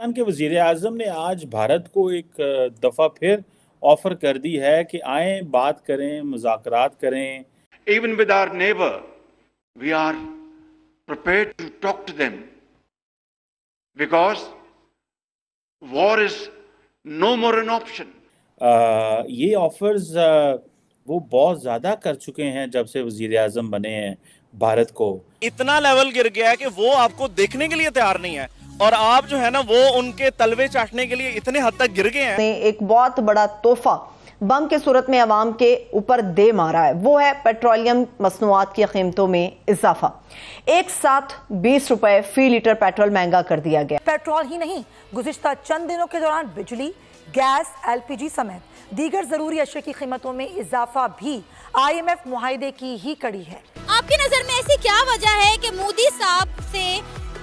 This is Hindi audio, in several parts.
पाकिस्तान के वज़ीर आज़म ने आज भारत को एक दफ़ा फिर ऑफ़र कर दी है कि आए बात करें, मुज़ाकरात करें। Even with our neighbor, we are prepared to talk to them because war is no more an option. ये ऑफ़र्स वो बहुत ज़्यादा कर चुके हैं जब से वज़ीर आज़म बने हैं भारत को। इतना लेवल गिर गया है कि वो आपको देखने के लिए तैयार नहीं है और आप जो है ना वो उनके तलवे चाटने के लिए इतने हद तक गिर गए हैं। एक बहुत बड़ा तोहफा बम के सूरत में अवाम के ऊपर दे मारा है, वो है पेट्रोलियम मसनूआत की कीमतों में इजाफा। एक साथ 20 रुपए फी लीटर पेट्रोल महंगा कर दिया गया। पेट्रोल ही नहीं, गुज़िश्ता चंद दिनों के दौरान बिजली, गैस, एलपीजी समेत दीगर जरूरी अशिया की कीमतों में इजाफा भी IMF मुआहदे की ही कड़ी है। आपकी नजर में ऐसी क्या वजह है कि मोदी साहब से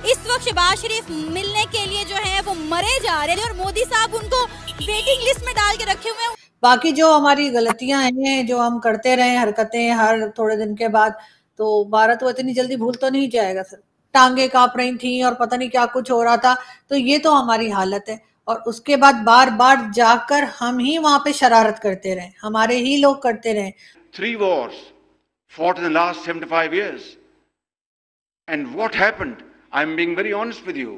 इस वक्त शहबाज शरीफ मिलने के लिए जो है वो मरे जा रहे हैं और मोदी साहब उनको वेटिंग लिस्ट में डाल के रखे हुए हैं? बाकी जो हमारी गलतियां हैं, जो हम करते रहे हरकतें हर थोड़े दिन के बाद, तो भारत वो इतनी जल्दी भूल तो नहीं जाएगा सर। टांगे कांप रही थी और पता नहीं क्या कुछ हो रहा था, तो ये तो हमारी हालत है। और उसके बाद बार बार जाकर हम ही वहां पे शरारत करते रहे, हमारे ही लोग करते रहे। 3 wars fought in the last 75 years. And what happened? I'm being very honest with you.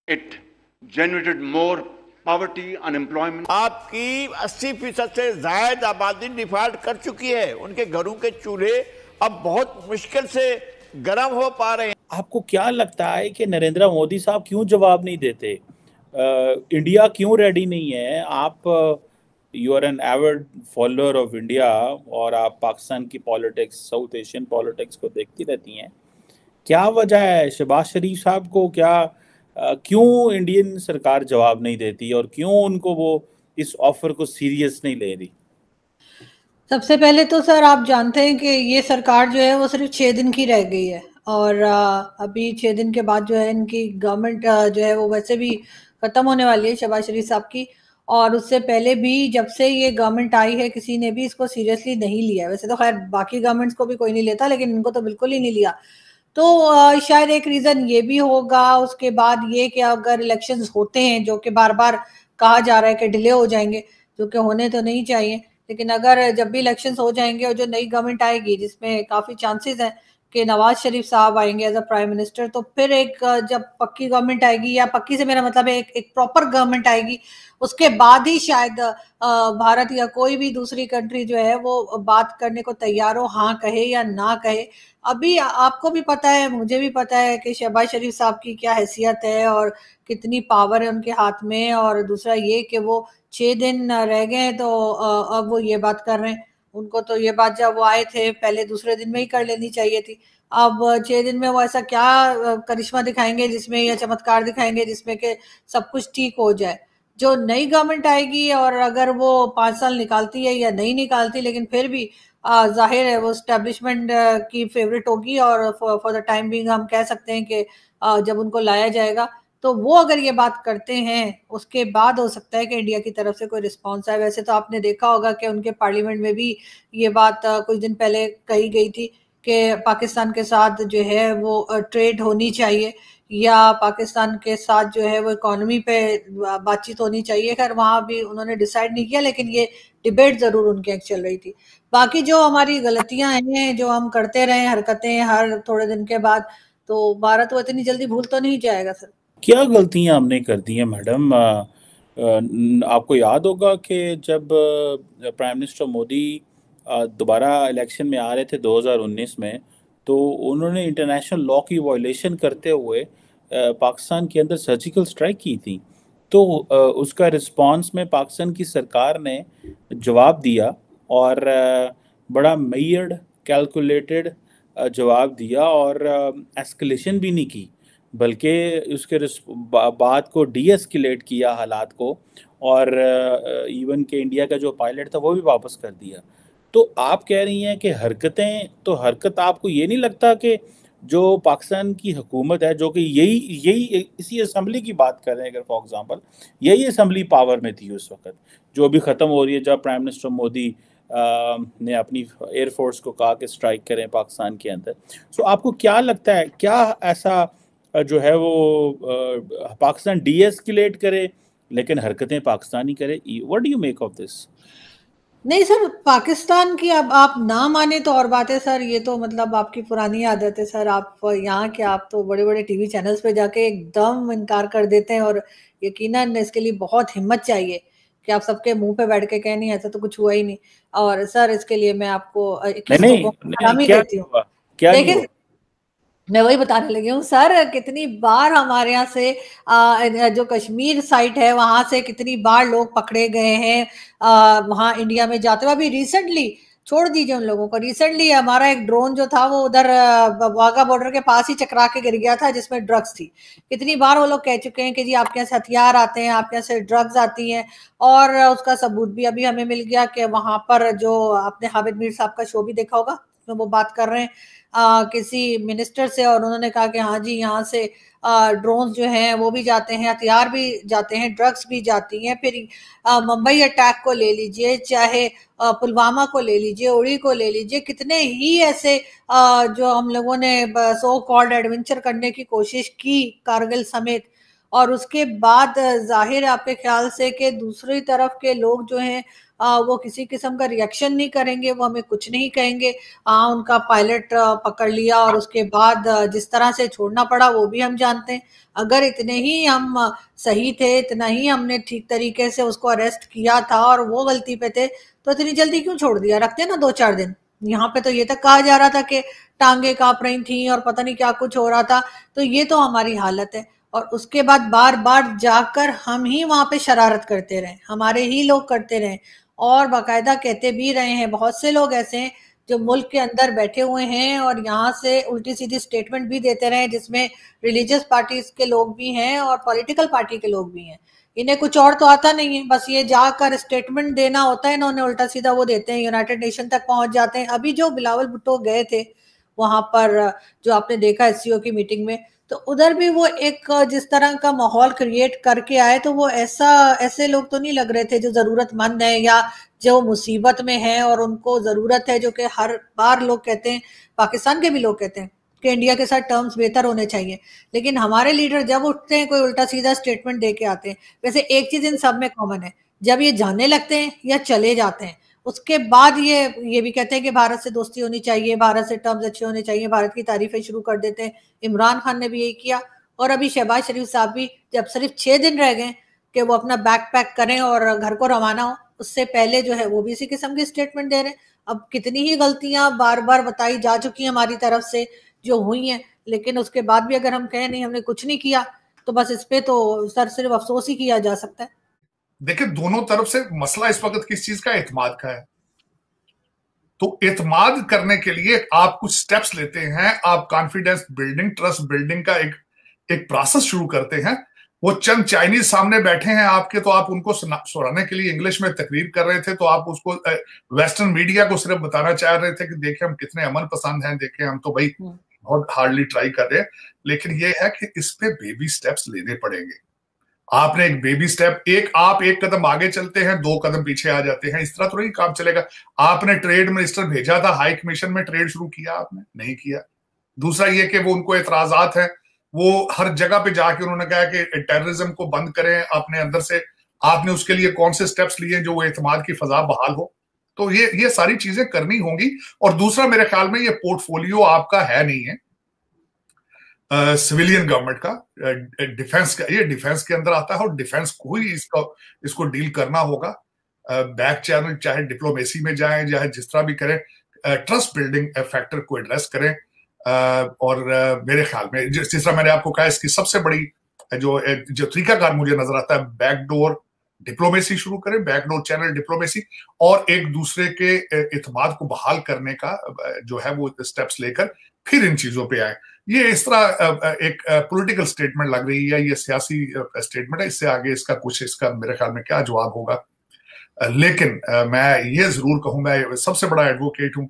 It generated more poverty, unemployment. आपकी 80% से ज्यादा आबादी डिफॉल्ट कर चुकी है। उनके घरों के चूल्हे अब बहुत मुश्किल से गर्म हो पा रहे हैं। आपको क्या लगता है कि नरेंद्र मोदी साहब क्यों जवाब नहीं देते? इंडिया क्यों रेडी नहीं है? आप you are an avid follower of India और आप पाकिस्तान की पॉलिटिक्स, साउथ एशियन पॉलिटिक्स को देखती रहती हैं। क्या वजह है शहबाज शरीफ साहब को क्यों इंडियन सरकार जवाब नहीं देती और क्यों उनको वो इस ऑफर को सीरियस नहीं ले रही? सबसे पहले तो सर आप जानते हैं कि ये सरकार जो है वो सिर्फ 6 दिन की रह गई है और अभी 6 दिन के बाद जो है इनकी गवर्नमेंट जो है वो वैसे भी खत्म होने वाली है शहबाज शरीफ साहब की। और उससे पहले भी जब से ये गवर्नमेंट आई है किसी ने भी इसको सीरियसली नहीं लिया। वैसे तो खैर बाकी गवर्नमेंट्स को भी कोई नहीं लेता, लेकिन इनको तो बिल्कुल ही नहीं लिया। तो शायद एक रीजन ये भी होगा। उसके बाद ये कि अगर इलेक्शंस होते हैं, जो कि बार बार कहा जा रहा है कि डिले हो जाएंगे, जो कि होने तो नहीं चाहिए, लेकिन अगर जब भी इलेक्शंस हो जाएंगे और जो नई गवर्नमेंट आएगी जिसमें काफी चांसेस हैं कि नवाज शरीफ साहब आएंगे एज अ प्राइम मिनिस्टर, तो फिर एक जब पक्की गवर्नमेंट आएगी, या पक्की से मेरा मतलब है एक प्रॉपर गवर्नमेंट आएगी, उसके बाद ही शायद भारत या कोई भी दूसरी कंट्री जो है वो बात करने को तैयार हो, हाँ कहे या ना कहे। अभी आपको भी पता है, मुझे भी पता है कि शहबाज शरीफ साहब की क्या हैसियत है और कितनी पावर है उनके हाथ में। और दूसरा ये कि वो 6 दिन रह गए तो अब वो ये बात कर रहे हैं। उनको तो ये बात जब वो आए थे पहले दूसरे दिन में ही कर लेनी चाहिए थी। अब 6 दिन में वो ऐसा क्या करिश्मा दिखाएंगे जिसमें, या चमत्कार दिखाएंगे जिसमें कि सब कुछ ठीक हो जाए। जो नई गवर्नमेंट आएगी और अगर वो 5 साल निकालती है या नहीं निकालती, लेकिन फिर भी जाहिर है वो एस्टेब्लिशमेंट की फेवरेट होगी और फॉर द टाइम बीइंग हम कह सकते हैं कि जब उनको लाया जाएगा तो वो अगर ये बात करते हैं उसके बाद हो सकता है कि इंडिया की तरफ से कोई रिस्पांस आए। वैसे तो आपने देखा होगा कि उनके पार्लियामेंट में भी ये बात कुछ दिन पहले कही गई थी कि पाकिस्तान के साथ जो है वो ट्रेड होनी चाहिए, या पाकिस्तान के साथ जो है वो इकोनॉमी पे बातचीत होनी चाहिए। खैर वहाँ भी उन्होंने डिसाइड नहीं किया, लेकिन ये डिबेट जरूर उनके यहाँ चल रही थी। बाकी जो हमारी गलतियां हैं, जो हम करते रहे हरकतें हर थोड़े दिन के बाद, तो भारत वो इतनी जल्दी भूल तो नहीं जाएगा सर। क्या गलतियां हमने कर दी हैं मैडम? आपको याद होगा कि जब प्राइम मिनिस्टर मोदी दोबारा इलेक्शन में आ रहे थे 2019 में, तो उन्होंने इंटरनेशनल लॉ की वायलेशन करते हुए पाकिस्तान के अंदर सर्जिकल स्ट्राइक की थी। तो उसका रिस्पांस में पाकिस्तान की सरकार ने जवाब दिया और बड़ा मेयर्ड कैलकुलेटेड जवाब दिया और एस्केलेशन भी नहीं की, बल्कि उसके बात को डीएस्केलेट किया हालात को, और इवन के इंडिया का जो पायलट था वो भी वापस कर दिया। तो आप कह रही हैं कि हरकत आपको ये नहीं लगता कि जो पाकिस्तान की हुकूमत है, जो कि यही इसी असम्बली की बात कर रहे हैं, अगर फॉर एग्जांपल यही असम्बली पावर में थी उस वक्त, जो अभी ख़त्म हो रही है, जब प्राइम मिनिस्टर मोदी ने अपनी एयरफोर्स को कहा कि स्ट्राइक करें पाकिस्तान के अंदर, तो आपको क्या लगता है क्या ऐसा जो है वो पाकिस्तान डीएस्केलेट करे, लेकिन हरकतें पाकिस्तानी करे। What do you make of this? नहीं सर, पाकिस्तान की अब आप ना माने तो और बात है सर, ये तो मतलब आपकी पुरानी आदत है सर। आप यहाँ के आप तो बड़े बड़े टीवी चैनल्स पे जाके एकदम इनकार कर देते हैं, और यकीनन इसके लिए बहुत हिम्मत चाहिए कि आप सबके मुंह पे बैठ के कहें नहीं ऐसा तो कुछ हुआ ही नहीं। और सर इसके लिए मैं आपको नहीं 21 नहीं लोगों को नहीं, सलामी क्या देती हूँ। हुआ, क्या नहीं लेकिन हुआ? मैं वही बताने लगी हूँ सर, कितनी बार हमारे यहाँ से जो कश्मीर साइट है वहां से कितनी बार लोग पकड़े गए हैं वहां इंडिया में जाते हुए। अभी रिसेंटली, छोड़ दीजिए उन लोगों को, रिसेंटली हमारा एक ड्रोन जो था वो उधर वाघा बॉर्डर के पास ही चकरा के गिर गया था, जिसमें ड्रग्स थी। कितनी बार वो लोग कह चुके हैं कि जी आपके यहाँ से हथियार आते हैं, आपके यहाँ से ड्रग्स आती हैं, और उसका सबूत भी अभी हमें मिल गया कि वहां पर जो आपने हामिद मीर साहब का शो भी देखा होगा, उसमें वो बात कर रहे हैं किसी मिनिस्टर से, और उन्होंने कहा कि हाँ जी यहाँ से ड्रोन्स जो हैं वो भी जाते हैं, हथियार भी जाते हैं, ड्रग्स भी जाती हैं। फिर मुंबई अटैक को ले लीजिए, चाहे पुलवामा को ले लीजिए, उड़ी को ले लीजिए, कितने ही ऐसे जो हम लोगों ने सो कॉल्ड एडवेंचर करने की कोशिश की, कारगिल समेत। और उसके बाद जाहिर है आपके ख्याल से कि दूसरी तरफ के लोग जो हैं वो किसी किस्म का रिएक्शन नहीं करेंगे, वो हमें कुछ नहीं कहेंगे। उनका पायलट पकड़ लिया और उसके बाद जिस तरह से छोड़ना पड़ा वो भी हम जानते हैं। अगर इतने ही हम सही थे, इतना ही हमने ठीक तरीके से उसको अरेस्ट किया था और वो गलती पे थे, तो इतनी जल्दी क्यों छोड़ दिया? रखते ना 2-4 दिन। यहाँ पे तो ये तक कहा जा रहा था कि टांगे कांप रही थी और पता नहीं क्या कुछ हो रहा था। तो ये तो हमारी हालत है। और उसके बाद बार बार जाकर हम ही वहां पे शरारत करते रहे, हमारे ही लोग करते रहे, और बाकायदा कहते भी रहे हैं। बहुत से लोग ऐसे हैं जो मुल्क के अंदर बैठे हुए हैं और यहाँ से उल्टी सीधी स्टेटमेंट भी देते रहे, जिसमें रिलीजियस पार्टीज के लोग भी हैं और पॉलिटिकल पार्टी के लोग भी हैं। इन्हें कुछ और तो आता नहीं है, बस ये जाकर स्टेटमेंट देना होता है, इन्होंने उल्टा सीधा वो देते हैं, यूनाइटेड नेशन तक पहुंच जाते हैं। अभी जो बिलावल भुट्टो गए थे वहां पर, जो आपने देखा एससीओ की मीटिंग में, तो उधर भी वो एक जिस तरह का माहौल क्रिएट करके आए, तो वो ऐसे लोग तो नहीं लग रहे थे जो जरूरतमंद है या जो मुसीबत में है और उनको जरूरत है, जो कि हर बार लोग कहते हैं, पाकिस्तान के भी लोग कहते हैं कि इंडिया के साथ टर्म्स बेहतर होने चाहिए। लेकिन हमारे लीडर जब उठते हैं कोई उल्टा सीधा स्टेटमेंट दे के आते हैं। वैसे एक चीज इन सब में कॉमन है, जब ये जाने लगते हैं या चले जाते हैं, उसके बाद ये भी कहते हैं कि भारत से दोस्ती होनी चाहिए, भारत से टर्म्स अच्छे होने चाहिए, भारत की तारीफें शुरू कर देते हैं। इमरान खान ने भी यही किया, और अभी शहबाज शरीफ साहब भी, जब सिर्फ 6 दिन रह गए कि वो अपना बैग पैक करें और घर को रवाना हो, उससे पहले जो है वो भी इसी किस्म की स्टेटमेंट दे रहे हैं। अब कितनी ही गलतियां बार बार बताई जा चुकी हैं हमारी तरफ से जो हुई हैं, लेकिन उसके बाद भी अगर हम कहें नहीं हमने कुछ नहीं किया, तो बस इस पे तो सर सिर्फ अफसोस ही किया जा सकता है। देखिए, दोनों तरफ से मसला इस वक्त किस चीज का, एतमाद का है। तो एतमाद करने के लिए आप कुछ स्टेप्स लेते हैं, आप कॉन्फिडेंस बिल्डिंग, ट्रस्ट बिल्डिंग का एक प्रोसेस शुरू करते हैं। वो चंद चाइनीज सामने बैठे हैं आपके, तो आप उनको सुनाने के लिए इंग्लिश में तकरीर कर रहे थे, तो आप उसको वेस्टर्न मीडिया को सिर्फ बताना चाह रहे थे कि देखें हम कितने अमन पसंद हैं, देखें हम तो भाई बहुत हार्डली ट्राई कर रहे हैं। लेकिन ये है कि इस पे बेबी स्टेप्स लेने पड़ेंगे। आपने एक बेबी स्टेप, आप एक कदम आगे चलते हैं, 2 कदम पीछे आ जाते हैं, इस तरह तो नहीं काम चलेगा। आपने ट्रेड मिनिस्टर भेजा था, हाई कमीशन में ट्रेड शुरू किया, आपने नहीं किया। दूसरा ये कि वो उनको एतराजात हैं, वो हर जगह पे जाके उन्होंने कहा कि टेररिज्म को बंद करें अपने अंदर से। आपने उसके लिए कौन से स्टेप्स लिए जो वो एतमाद की फजा बहाल हो? तो ये सारी चीजें करनी होंगी। और दूसरा, मेरे ख्याल में ये पोर्टफोलियो आपका है नहीं है सिविलियन गवर्नमेंट का, डिफेंस का। ये डिफेंस के अंदर आता है और डिफेंस को ही इसको डील करना होगा। बैक चैनल, चाहे डिप्लोमेसी में जाएं, चाहे जिस तरह भी करें, ट्रस्ट बिल्डिंग फैक्टर को एड्रेस करें। और मेरे ख्याल में जिस तरह मैंने आपको कहा, इसकी सबसे बड़ी जो तरीकाकार मुझे नजर आता है, बैकडोर डिप्लोमेसी शुरू करें, बैकडोर चैनल डिप्लोमेसी, और एक दूसरे के इत्मीनान को बहाल करने का जो है वो स्टेप्स लेकर फिर इन चीजों पे आए। ये इस तरह एक पॉलिटिकल स्टेटमेंट लग रही है, ये सियासी स्टेटमेंट है। इससे आगे इसका मेरे ख्याल में क्या जवाब होगा। लेकिन मैं ये जरूर कहूंगा, सबसे बड़ा एडवोकेट हूं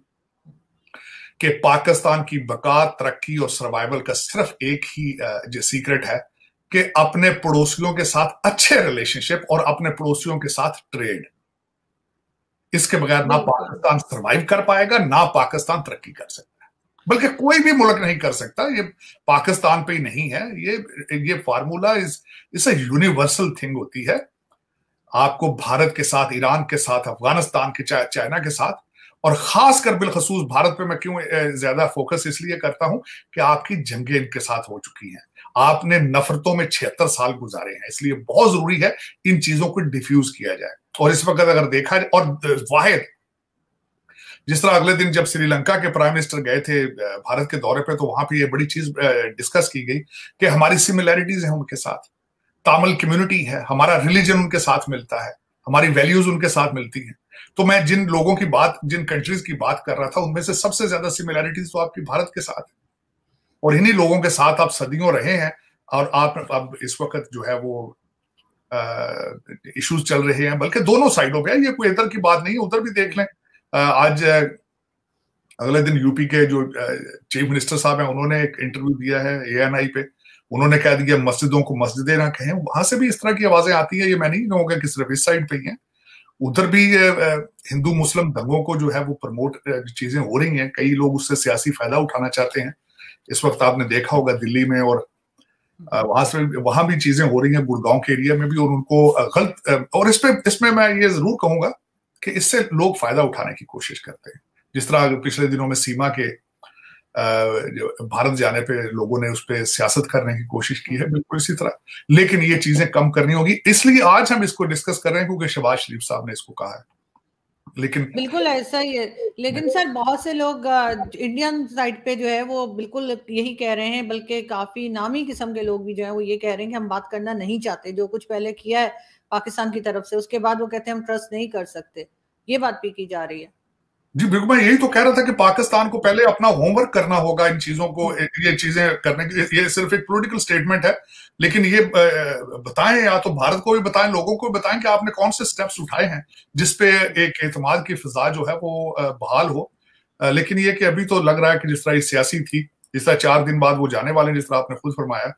कि पाकिस्तान की बका, तरक्की और सर्वाइवल का सिर्फ एक ही जो सीक्रेट है कि अपने पड़ोसियों के साथ अच्छे रिलेशनशिप और अपने पड़ोसियों के साथ ट्रेड। इसके बगैर ना पाकिस्तान सर्वाइव कर पाएगा, ना पाकिस्तान तरक्की कर सकता है। बल्कि कोई भी मुल्क नहीं कर सकता, ये पाकिस्तान पे ही नहीं है, ये फार्मूला इस यूनिवर्सल थिंग होती है। आपको भारत के साथ, ईरान के साथ, अफगानिस्तान के, चाइना के साथ, और खासकर बिलखसूस भारत पे मैं क्यों ज्यादा फोकस इसलिए करता हूं कि आपकी जंगें इनके साथ हो चुकी हैं, आपने नफरतों में 76 साल गुजारे हैं, इसलिए बहुत जरूरी है इन चीजों को डिफ्यूज किया जाए। और इस वक्त अगर देखा जाए, और वाहिद जिस तरह अगले दिन जब श्रीलंका के प्राइम मिनिस्टर गए थे भारत के दौरे पे, तो वहां पे ये बड़ी चीज डिस्कस की गई कि हमारी सिमिलैरिटीज हैं उनके साथ, तामिल कम्युनिटी है, हमारा रिलीजन उनके साथ मिलता है, हमारी वैल्यूज उनके साथ मिलती हैं। तो मैं जिन लोगों की बात, जिन कंट्रीज की बात कर रहा था, उनमें से सबसे ज्यादा सिमिलैरिटीज तो आपकी भारत के साथ है, और इन्हीं लोगों के साथ आप सदियों रहे हैं, और आप अब इस वक्त जो है वो इश्यूज चल रहे हैं, बल्कि दोनों साइडों पे, ये कोई इधर की बात नहीं है, उधर भी देख लें। आज अगले दिन यूपी के जो चीफ मिनिस्टर साहब हैं, उन्होंने एक इंटरव्यू दिया है ANI पे, उन्होंने कह दिया मस्जिदों को मस्जिदें ना कहें। वहां से भी इस तरह की आवाजें आती है, ये मैं नहीं कहूंगा कि सिर्फ इस साइड पे ही है, उधर भी हिंदू मुस्लिम दंगों को जो है वो प्रमोट चीजें हो रही हैं, कई लोग उससे सियासी फायदा उठाना चाहते हैं। इस वक्त आपने देखा होगा दिल्ली में, और वहां भी चीजें हो रही हैं, गुड़गांव के एरिया में भी, और उनको गलत, और इसमें मैं ये जरूर कहूंगा कि इससे लोग फायदा उठाने की कोशिश करते हैं। जिस तरह पिछले दिनों में सीमा के भारत जाने पे लोगों ने उस पर सियासत करने की कोशिश की है, बिल्कुल इसी तरह, लेकिन ये चीजें कम करनी होगी, इसलिए आज हम इसको डिस्कस कर रहे हैं क्योंकि शहबाज शरीफ साहब ने इसको कहा है। लेकिन बिल्कुल ऐसा ही है, लेकिन सर बहुत से लोग इंडियन साइड पे जो है वो बिल्कुल यही कह रहे हैं, बल्कि काफी नामी किस्म के लोग भी जो है वो ये कह रहे हैं कि हम बात करना नहीं चाहते, जो कुछ पहले किया है पाकिस्तान की तरफ से, उसके बाद वो कहते हैं हम ट्रस्ट नहीं कर सकते, ये बात भी की जा रही है। जी बिल्कुल, मैं यही तो कह रहा था कि पाकिस्तान को पहले अपना होमवर्क करना होगा इन चीजों को, ये चीजें करने के। ये सिर्फ एक पॉलिटिकल स्टेटमेंट है, लेकिन ये बताएं, या तो भारत को भी बताएं, लोगों को भी बताएं कि आपने कौन से स्टेप्स उठाए हैं जिसपे एक एतमाद की फिजा जो है वो बहाल हो। लेकिन ये कि अभी तो लग रहा है कि जिस तरह ये सियासी थी, जिस तरह 4 दिन बाद वो जाने वाले, जिस तरह आपने खुद फरमाया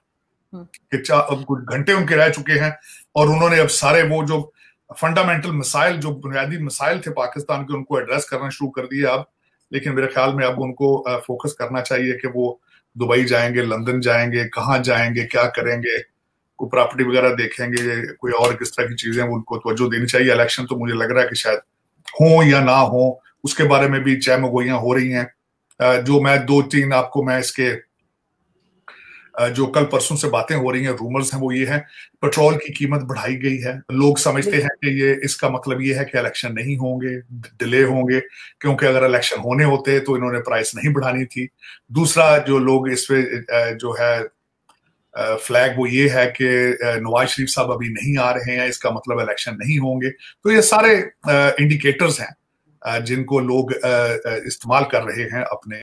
कि अब कुछ घंटे उनके रह चुके हैं, और उन्होंने अब सारे वो जो फंडामेंटल मसाइल, जो बुनियादी मसाइल थे पाकिस्तान के, उनको एड्रेस करना शुरू कर दिया अब। लेकिन मेरे ख्याल में अब उनको फोकस करना चाहिए कि वो दुबई जाएंगे, लंदन जाएंगे, कहाँ जाएंगे, क्या करेंगे, कोई प्रॉपर्टी वगैरह देखेंगे, कोई और किस तरह की चीजें, उनको तवज्जो देनी चाहिए। इलेक्शन तो मुझे लग रहा है कि शायद हो या ना हो, उसके बारे में भी चहमगोइयां हो रही हैं। जो मैं 2-3 आपको मैं इसके जो कल परसों से बातें हो रही हैं, रूमर्स हैं, वो ये है पेट्रोल की कीमत बढ़ाई गई है। लोग समझते हैं कि ये इसका मतलब ये है कि इलेक्शन नहीं होंगे, डिले होंगे, क्योंकि अगर इलेक्शन होने होते तो इन्होंने प्राइस नहीं बढ़ानी थी। दूसरा जो लोग इस पे जो है फ्लैग, वो ये है कि नवाज शरीफ साहब अभी नहीं आ रहे हैं, इसका मतलब इलेक्शन नहीं होंगे। तो ये सारे इंडिकेटर्स हैं जिनको लोग इस्तेमाल कर रहे हैं अपने